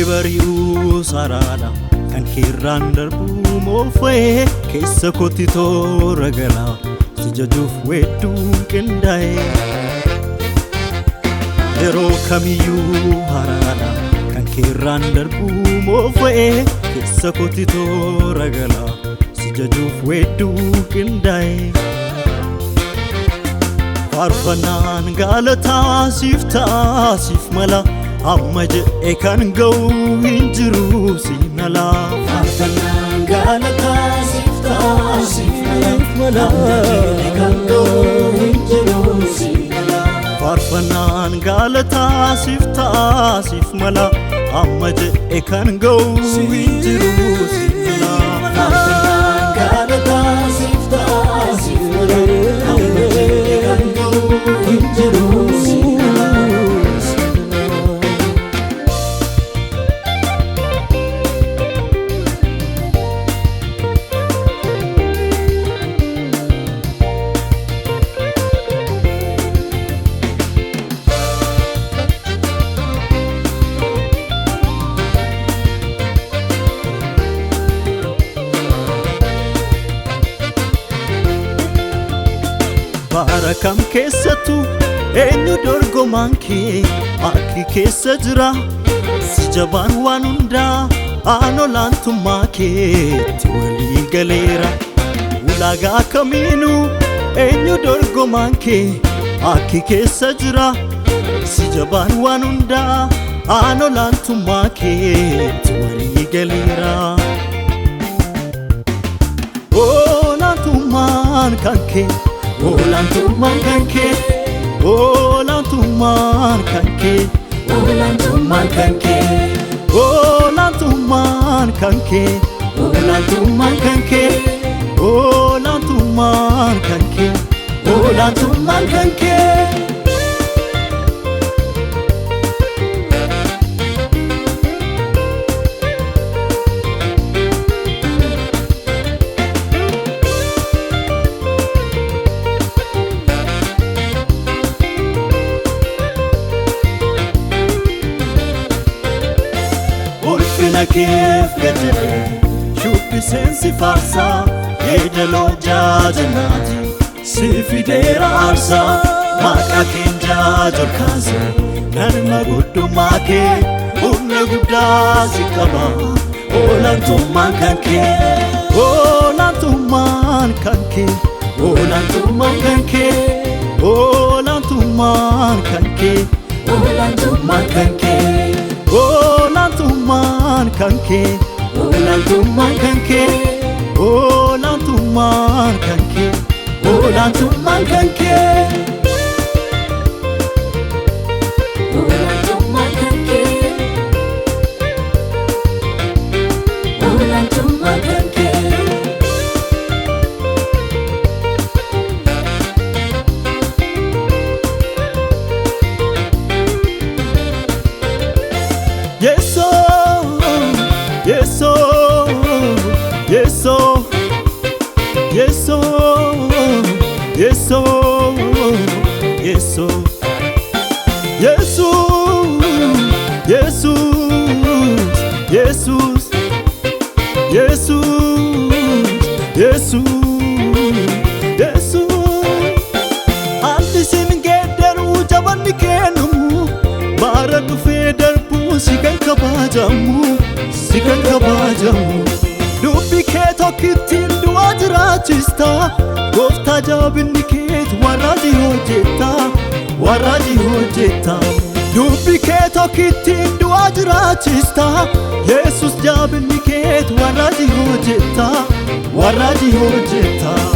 Bari'uu saraadha kan keerraan darbuu moofa'ee keessa kootti toora galaa si jajuuf wedduu qindaa'e yeroo kamiyyuu haraadha kan keerraan darbuu moofa'ee keessa kootti toora galaa si jajuuf wedduu qindaa'e faarfannaan galataa siif ta'a siif mala amma jedhe kan ga'u hin jiru siinala faarfannaan galataa siif ta'a siif mala amma jedhe kan ga'u hin jiru siinala faarfannaan galataa siif ta'a siif mala amma jedhe kan ga'u hin jiru siinala faarfannaan galataa siif ta'a siif mala amma jedhe kan ga'u hin jiru siinala Barakam keessattu eenyu dorgomaan kee akki keessa jira si jabaan waan hundaa aan olaantummaa keetti walii galeera ulaagaa kamiinuu eenyu dorgomaan kee akki keessa jira si jabaan waan hundaa aan olaantummaa keetti walii galeera olaantummaan kan kee Olaantummaan kan kee olaantummaan kan kee olaantummaan kan kee olaantummaan kan kee olaantummaan kan kee olaantummaan kan kee olaantummaan kan kee Keef gajjare shubbiseen si faarsaa yeedaloo jaajanaati si fideera aarsaa maqaa keenyaa jorkaase nanma guddummaa kee humna guddaa si qaba olaantummaan kan kee olaantummaan kan kee olaantummaan kan kee olaantummaan kan kee olaantummaan kan kee Olaantummaan kan kee olaantummaan kan kee olaantummaan kan kee olaantummaan kan kee olaantummaan kan kee olaantummaan kan kee Andisin geeddaruu jabanni kennumu baara dhufee darbuu si kan kabajamu dubbi kee tokkittiin du'aa jiraachista gooftaa jabinni keetu warraajii hojjetta dubbi kee tokkittiin du'aa jiraachista Yesus jabinni keetu warraati hojjeta